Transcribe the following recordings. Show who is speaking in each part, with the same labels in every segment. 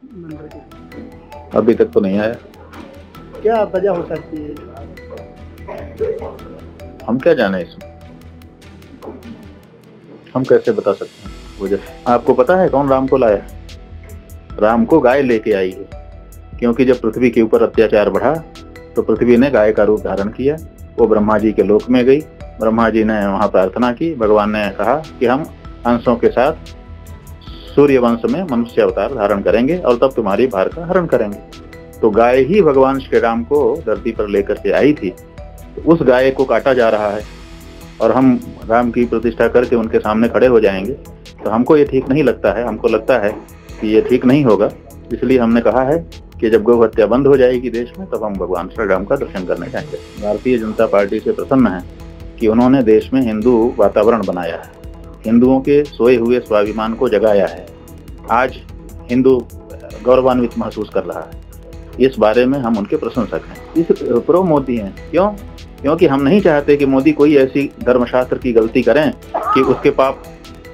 Speaker 1: मंदिर के
Speaker 2: अभी तक तो नहीं आया।
Speaker 1: क्या वजह हो सकती है?
Speaker 2: हम क्या जाने इसमें, हम कैसे बता सकते हैं वजह। आपको पता है कौन राम को लाया? राम को गाय लेके आई है, क्योंकि जब पृथ्वी के ऊपर अत्याचार बढ़ा तो पृथ्वी ने गाय का रूप धारण किया। वो ब्रह्मा जी के लोक में गई। ब्रह्मा जी ने वहां प्रार्थना की। भगवान ने कहा कि हम अंशों के साथ सूर्य वंश में मनुष्य अवतार धारण करेंगे और तब तुम्हारी भार का हरण करेंगे। तो गाय ही भगवान श्री राम को धरती पर लेकर के आई थी। तो उस गाय को काटा जा रहा है और हम राम की प्रतिष्ठा करके उनके सामने खड़े हो जाएंगे, तो हमको ये ठीक नहीं लगता है। हमको लगता है कि ये ठीक नहीं होगा। इसलिए हमने कहा है कि जब गौ हत्या बंद हो जाएगी देश में, तब हम भगवान श्री राम का दर्शन करने जाएंगे। भारतीय जनता पार्टी से प्रसन्न है कि उन्होंने देश में हिंदू वातावरण बनाया है, हिंदुओं के सोए हुए स्वाभिमान को जगाया है। आज हिंदू गौरवान्वित महसूस कर रहा है। इस बारे में हम उनके प्रशंसक हैं। इस प्रो मोदी हैं। क्यों? क्योंकि हम नहीं चाहते कि मोदी कोई ऐसी धर्मशास्त्र की गलती करें कि उसके पाप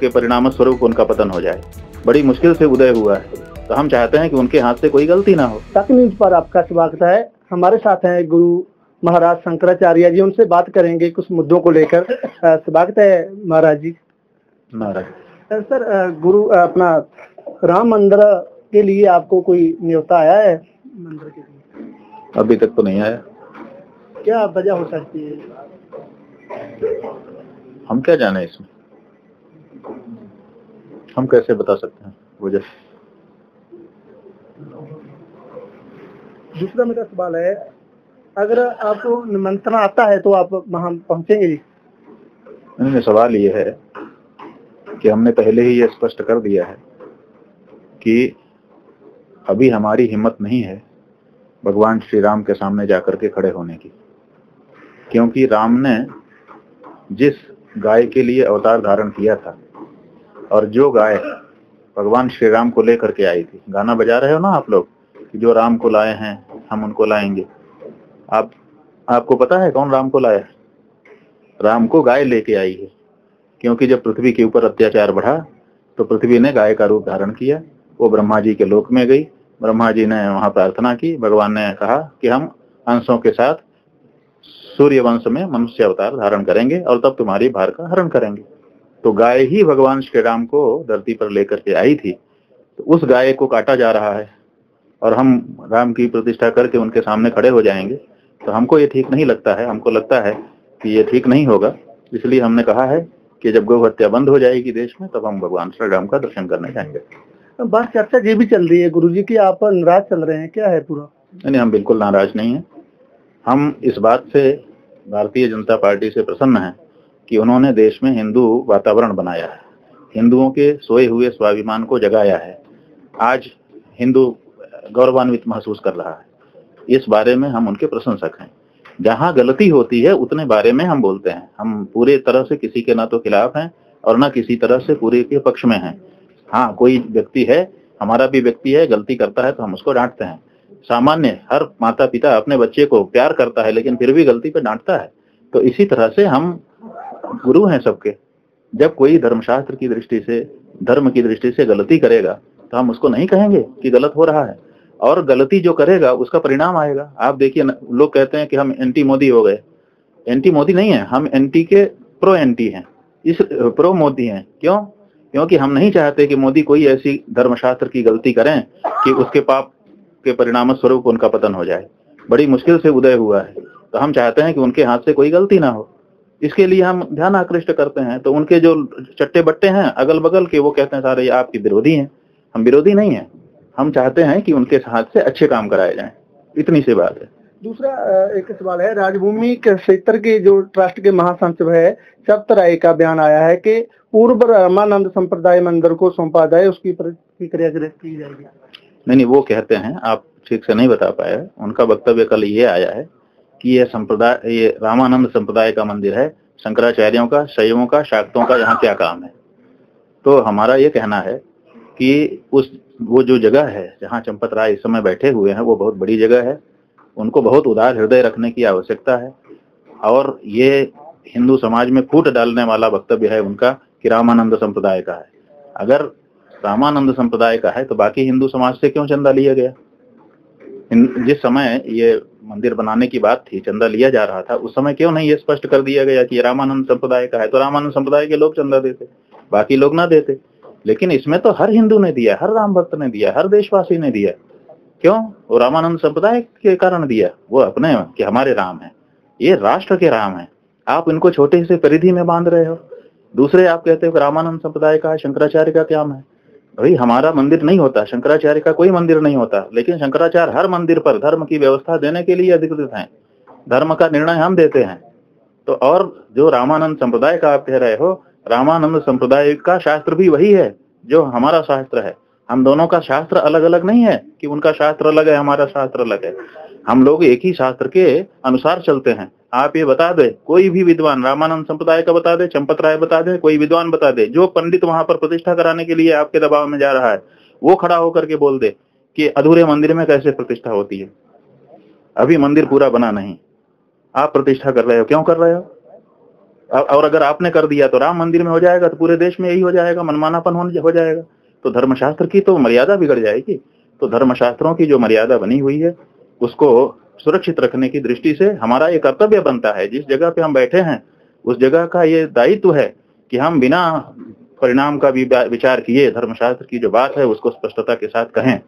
Speaker 2: के परिणाम स्वरूप उनका पतन हो जाए। बड़ी मुश्किल से उदय हुआ है, तो हम चाहते हैं कि उनके हाथ से कोई गलती ना हो।
Speaker 1: तक न्यूज पर आपका स्वागत है। हमारे साथ हैं गुरु महाराज शंकराचार्य जी, उनसे बात करेंगे कुछ मुद्दों को लेकर। स्वागत है महाराज जी।
Speaker 2: महाराज
Speaker 1: सर, गुरु अपना राम मंदिर के लिए आपको कोई न्योता आया है मंदिर के लिए?
Speaker 2: अभी तक तो नहीं आया।
Speaker 1: क्या वजह हो सकती है?
Speaker 2: हम क्या जाने इसमें, हम कैसे बता सकते हैं वजह।
Speaker 1: दूसरा मेरा सवाल है, अगर आपको निमंत्रण आता है तो आप वहाँ पहुँचेंगे जी?
Speaker 2: नहीं, सवाल ये है कि हमने पहले ही ये स्पष्ट कर दिया है कि अभी हमारी हिम्मत नहीं है भगवान श्री राम के सामने जाकर के खड़े होने की, क्योंकि राम ने जिस गाय के लिए अवतार धारण किया था और जो गाय भगवान श्री राम को लेकर के आई थी, गाना बजा रहे हो ना आप लोग कि जो राम को लाए हैं हम उनको लाएंगे। आपको पता है कौन राम को लाया? राम को गाय लेके आई है, क्योंकि जब पृथ्वी के ऊपर अत्याचार बढ़ा तो पृथ्वी ने गाय का रूप धारण किया। वो ब्रह्मा जी के लोक में गई। ब्रह्मा जी ने वहां प्रार्थना की। भगवान ने कहा कि हम अंशों के साथ सूर्य वंश में मनुष्य अवतार धारण करेंगे और तब तुम्हारी भार का हरण करेंगे। तो गाय ही भगवान श्री राम को धरती पर लेकर के आई थी। तो उस गाय को काटा जा रहा है और हम राम की प्रतिष्ठा करके उनके सामने खड़े हो जाएंगे, तो हमको ये ठीक नहीं लगता है। हमको लगता है कि ये ठीक नहीं होगा। इसलिए हमने कहा है कि जब गौ हत्या बंद हो जाएगी देश में, तब हम भगवान श्री राम का दर्शन करने जाएंगे।
Speaker 1: बस चर्चा ये भी चल रही है गुरुजी कि आप नाराज चल रहे हैं, क्या है पूरा?
Speaker 2: नहीं, हम बिल्कुल नाराज नहीं हैं। हम इस बात से भारतीय जनता पार्टी से प्रसन्न हैं कि उन्होंने देश में हिंदू वातावरण बनाया है, हिंदुओं के सोए हुए स्वाभिमान को जगाया है। आज हिंदू गौरवान्वित महसूस कर रहा है। इस बारे में हम उनके प्रशंसक हैं। जहां गलती होती है उतने बारे में हम बोलते हैं। हम पूरे तरह से किसी के ना तो खिलाफ हैं और ना किसी तरह से पूरे के पक्ष में हैं। हाँ, कोई व्यक्ति है, हमारा भी व्यक्ति है, गलती करता है तो हम उसको डांटते हैं। सामान्य हर माता पिता अपने बच्चे को प्यार करता है, लेकिन फिर भी गलती पे डांटता है। तो इसी तरह से हम गुरु हैं सबके। जब कोई धर्मशास्त्र की दृष्टि से, धर्म की दृष्टि से गलती करेगा, तो हम उसको नहीं कहेंगे कि गलत हो रहा है, और गलती जो करेगा उसका परिणाम आएगा। आप देखिए, लोग कहते हैं कि हम एंटी मोदी हो गए। एंटी मोदी नहीं है, हम एंटी के प्रो एंटी हैं। इस प्रो मोदी हैं। क्यों? क्योंकि हम नहीं चाहते कि मोदी कोई ऐसी धर्मशास्त्र की गलती करें कि उसके पाप के परिणाम स्वरूप उनका पतन हो जाए। बड़ी मुश्किल से उदय हुआ है, तो हम चाहते हैं कि उनके हाथ से कोई गलती ना हो। इसके लिए हम ध्यान आकृष्ट करते हैं। तो उनके जो चट्टे बट्टे हैं अगल बगल के, वो कहते हैं सारे ये आपके विरोधी हैं। हम विरोधी नहीं है, हम चाहते हैं कि उनके हाथ से अच्छे काम कराए जाएं। इतनी सी बात है।
Speaker 1: दूसरा एक सवाल है, राजभूमि के क्षेत्र के जो ट्रस्ट के महासचिव है सप्तराय का बयान आया है कि पूर्व रामानंद संप्रदाय मंदिर को सौंपा जाए, उसकी प्रतिक्रिया की जाएगी?
Speaker 2: नहीं, वो कहते हैं, आप ठीक से नहीं बता पाए। उनका वक्तव्य कल ये आया है कि ये संप्रदाय, ये रामानंद संप्रदाय का मंदिर है, शंकराचार्यों का, शैवों का, शाक्तों का यहाँ क्या काम है। तो हमारा ये कहना है कि वो जो जगह है जहाँ चंपत राय इस समय बैठे हुए हैं, वो बहुत बड़ी जगह है। उनको बहुत उदार हृदय रखने की आवश्यकता है। और ये हिंदू समाज में फूट डालने वाला वक्तव्य है उनका कि रामानंद संप्रदाय का है। अगर रामानंद संप्रदाय का है तो बाकी हिंदू समाज से क्यों चंदा लिया गया? जिस समय ये मंदिर बनाने की बात थी, चंदा लिया जा रहा था, उस समय क्यों नहीं ये स्पष्ट कर दिया गया कि रामानंद संप्रदाय का है तो रामानंद संप्रदाय के लोग चंदा देते, बाकी लोग ना देते? लेकिन इसमें तो हर हिंदू ने दिया, हर राम भक्त ने दिया, हर देशवासी ने दिया। क्यों? वो रामानंद संप्रदाय के कारण दिया, वो अपने कि हमारे राम है, ये राष्ट्र के राम है। आप इनको छोटे से परिधि में बांध रहे हो। दूसरे आप कहते हो रामानंद संप्रदाय का है, शंकराचार्य का क्या है? भाई हमारा मंदिर नहीं होता, शंकराचार्य का कोई मंदिर नहीं होता, लेकिन शंकराचार्य हर मंदिर पर धर्म की व्यवस्था देने के लिए अधिकृत हैं, धर्म का निर्णय हम देते हैं। तो और जो रामानंद संप्रदाय का आप कह रहे हो, रामानंद संप्रदाय का शास्त्र भी वही है जो हमारा शास्त्र है। हम दोनों का शास्त्र अलग अलग नहीं है कि उनका शास्त्र अलग है, हमारा शास्त्र अलग है। हम लोग एक ही शास्त्र के अनुसार चलते हैं। आप ये बता दे, कोई भी विद्वान रामानंद संप्रदाय का बता दे, चंपत राय बता दे, कोई विद्वान बता दे, जो पंडित वहां पर प्रतिष्ठा कराने के लिए आपके दबाव में जा रहा है, वो खड़ा होकर के बोल दे कि अधूरे मंदिर में कैसे प्रतिष्ठा होती है। अभी मंदिर पूरा बना नहीं, आप प्रतिष्ठा कर रहे हो, क्यों कर रहे हो? और अगर आपने कर दिया तो राम मंदिर में हो जाएगा, तो पूरे देश में यही हो जाएगा, मनमानापन हो जाएगा, तो धर्मशास्त्र की तो मर्यादा बिगड़ जाएगी। तो धर्मशास्त्रों की जो मर्यादा बनी हुई है उसको सुरक्षित रखने की दृष्टि से हमारा ये कर्तव्य बनता है, जिस जगह पे हम बैठे हैं उस जगह का ये दायित्व है कि हम बिना परिणाम का भी विचार किए धर्मशास्त्र की जो बात है उसको स्पष्टता के साथ कहें।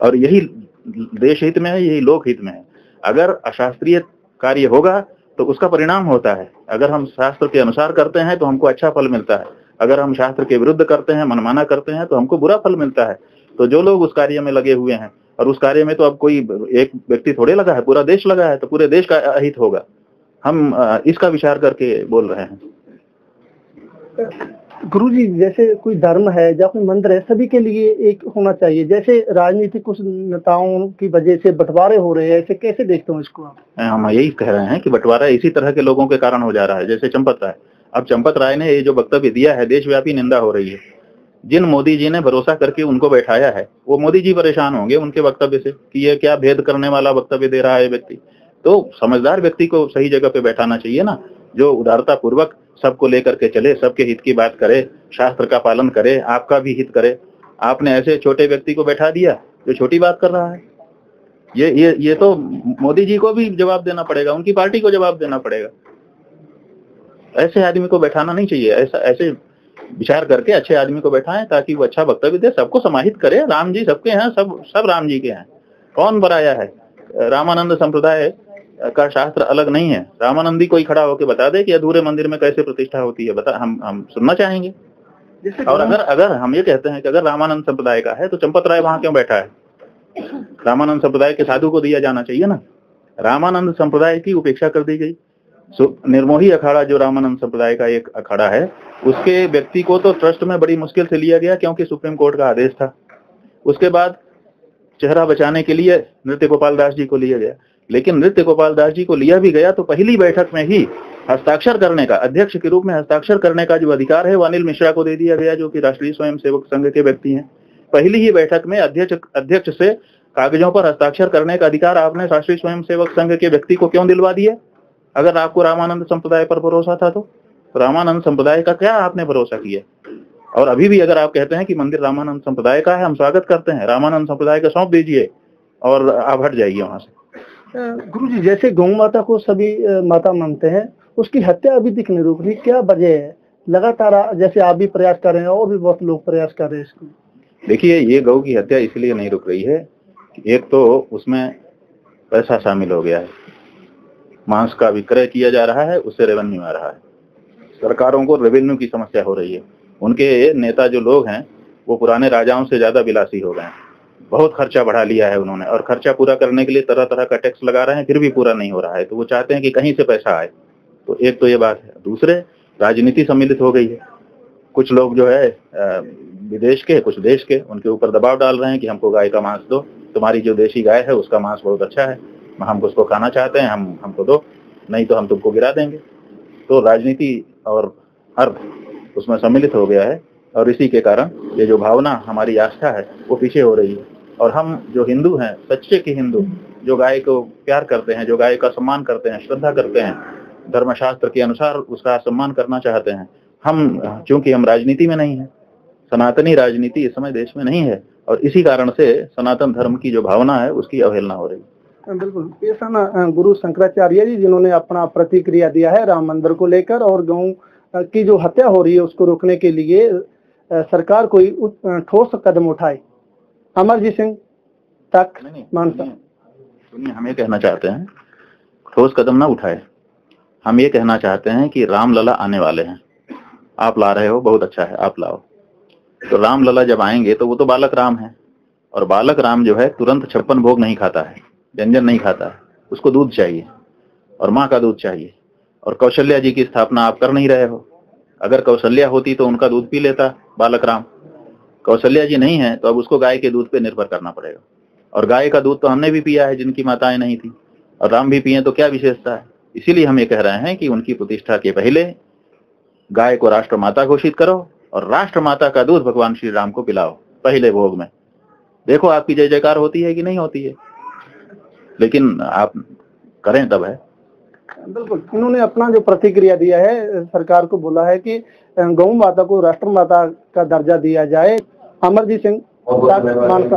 Speaker 2: और यही देश हित में है, यही लोक हित में है। अगर अशास्त्रीय कार्य होगा तो उसका परिणाम होता है। अगर हम शास्त्र के अनुसार करते हैं तो हमको अच्छा फल मिलता है, अगर हम शास्त्र के विरुद्ध करते हैं, मनमाना करते हैं, तो हमको बुरा फल मिलता है। तो जो लोग उस कार्य में लगे हुए हैं, और उस कार्य में तो अब कोई एक व्यक्ति थोड़े लगा है, पूरा देश लगा है, तो पूरे देश का अहित होगा। हम इसका विचार करके बोल रहे हैं।
Speaker 1: गुरुजी, जैसे कोई धर्म है या कोई मंदिर है, सभी के लिए एक होना चाहिए। जैसे राजनीतिक कुछ नेताओं की वजह से बंटवारे हो रहे हैं, ऐसे कैसे देखते हो इसको आप?
Speaker 2: हम यही कह रहे हैं कि बंटवारा इसी तरह के लोगों के कारण हो जा रहा है, जैसे चंपत राय। अब चंपत राय ने ये जो वक्तव्य दिया है, देशव्यापी निंदा हो रही है। जिन मोदी जी ने भरोसा करके उनको बैठाया है, वो मोदी जी परेशान होंगे उनके वक्तव्य से कि ये क्या भेद करने वाला वक्तव्य दे रहा है व्यक्ति। तो समझदार व्यक्ति को सही जगह पे बैठाना चाहिए ना, जो उदारता पूर्वक सबको लेकर के चले, सबके हित की बात करे, शास्त्र का पालन करे, आपका भी हित करे। आपने ऐसे छोटे व्यक्ति को बैठा दिया जो छोटी बात कर रहा है। ये तो मोदी जी को भी जवाब देना पड़ेगा, उनकी पार्टी को जवाब देना पड़ेगा। ऐसे आदमी को बैठाना नहीं चाहिए। ऐसे विचार करके अच्छे आदमी को बैठाएं ताकि वो अच्छा वक्तव्य दे, सबको समाहित करे। राम जी सबके हैं, सब राम जी के हैं। कौन बनाया है? रामानंद संप्रदाय का शास्त्र अलग नहीं है। रामानंदी कोई खड़ा होकर बता दे कि अधूरे मंदिर में कैसे प्रतिष्ठा होती है, बता। हम सुनना चाहेंगे। और अगर हम ये कहते हैं कि अगर रामानंद संप्रदाय का है तो चंपत राय वहां क्यों बैठा है? रामानंद संप्रदाय के साधु को दिया जाना चाहिए ना। रामानंद संप्रदाय की उपेक्षा कर दी गई। निर्मोही अखाड़ा जो रामानंद संप्रदाय का एक अखाड़ा है, उसके व्यक्ति को तो ट्रस्ट में बड़ी मुश्किल से लिया गया, क्योंकि सुप्रीम कोर्ट का आदेश था। उसके बाद चेहरा बचाने के लिए नृत्य गोपाल दास जी को लिया गया, लेकिन नृत्य गोपाल दास जी को लिया भी गया तो पहली बैठक में ही हस्ताक्षर करने का, अध्यक्ष के रूप में हस्ताक्षर करने का जो अधिकार है वो अनिल मिश्रा को दे दिया गया, जो कि राष्ट्रीय स्वयंसेवक संघ के व्यक्ति हैं। पहली ही बैठक में अध्यक्ष से कागजों पर हस्ताक्षर करने का अधिकार आपने राष्ट्रीय स्वयंसेवक संघ के व्यक्ति को क्यों दिलवा दिया? अगर आपको रामानंद संप्रदाय पर भरोसा था तो रामानंद संप्रदाय का क्या आपने भरोसा किया? और अभी भी अगर आप कहते हैं कि मंदिर रामानंद संप्रदाय का है, हम स्वागत करते हैं। रामानंद संप्रदाय का सौंप दीजिए और आप हट जाइए वहां से।
Speaker 1: गुरुजी, जैसे गौ माता को सभी माता मानते हैं, उसकी हत्या अभी तक नहीं रुक रही, क्या वजह है? लगातार जैसे आप भी प्रयास कर रहे हैं और भी बहुत लोग प्रयास कर रहे हैं इसको।
Speaker 2: देखिए, ये गौ की हत्या इसलिए नहीं रुक रही है, एक तो उसमें पैसा शामिल हो गया है, मांस का विक्रय किया जा रहा है, उससे रेवेन्यू आ रहा है। सरकारों को रेवेन्यू की समस्या हो रही है। उनके नेता जो लोग हैं वो पुराने राजाओं से ज्यादा विलासी हो गए हैं। बहुत खर्चा बढ़ा लिया है उन्होंने, और खर्चा पूरा करने के लिए तरह तरह का टैक्स लगा रहे हैं, फिर भी पूरा नहीं हो रहा है। तो वो चाहते हैं कि कहीं से पैसा आए। तो एक तो ये बात है। दूसरे, राजनीति सम्मिलित हो गई है। कुछ लोग जो है विदेश के, कुछ देश के, उनके ऊपर दबाव डाल रहे हैं कि हमको गाय का मांस दो, तुम्हारी जो देशी गाय है उसका मांस बहुत अच्छा है, हम उसको खाना चाहते हैं, हमको दो, नहीं तो हम तुमको गिरा देंगे। तो राजनीति और अर्थ उसमें सम्मिलित हो गया है, और इसी के कारण ये जो भावना, हमारी आस्था है, वो पीछे हो रही है। और हम जो हिंदू हैं, सच्चे के हिंदू, जो गाय को प्यार करते हैं, जो गाय का सम्मान करते हैं, श्रद्धा करते हैं, धर्मशास्त्र के अनुसार उसका सम्मान करना चाहते हैं, हम चूंकि हम राजनीति में नहीं हैं, सनातनी राजनीति इस समय देश में नहीं है और इसी कारण से सनातन धर्म की जो भावना है उसकी अवहेलना हो रही है।
Speaker 1: बिल्कुल, ये सन गुरु शंकराचार्य जी जिन्होंने अपना प्रतिक्रिया दिया है राम मंदिर को लेकर और गौ की जो हत्या हो रही है उसको रोकने के लिए सरकार कोई ठोस कदम उठाए। अमरजीत सिंह तक मानसा।
Speaker 2: सुनिए, हम ये कहना चाहते हैं ठोस कदम ना उठाए, हम ये कहना चाहते हैं कि रामलला आने वाले हैं, आप ला रहे हो बहुत अच्छा है, आप लाओ। तो रामलला जब आएंगे तो वो तो बालक राम है और बालक राम जो है तुरंत 56 भोग नहीं खाता है, व्यंजन नहीं खाता है, उसको दूध चाहिए और माँ का दूध चाहिए। और कौशल्या जी की स्थापना आप कर नहीं रहे हो, अगर कौशल्या होती तो उनका दूध पी लेता बालक राम। कौशल्या जी नहीं है तो अब उसको गाय के दूध पे निर्भर करना पड़ेगा और गाय का दूध तो हमने भी पिया है जिनकी माताएं नहीं थी और राम भी पिए, तो क्या विशेषता है। इसीलिए हम ये कह रहे हैं कि उनकी प्रतिष्ठा के पहले गाय को राष्ट्र माता घोषित करो और राष्ट्र माता का दूध भगवान श्री राम को पिलाओ पहले भोग में। देखो आपकी जय जयकार होती है कि नहीं होती है, लेकिन आप करें तब है।
Speaker 1: बिल्कुल, इन्होंने अपना जो प्रतिक्रिया दिया है, सरकार को बोला है कि गौ माता को राष्ट्र माता का दर्जा दिया जाए। अमरजीत सिंह मानसा।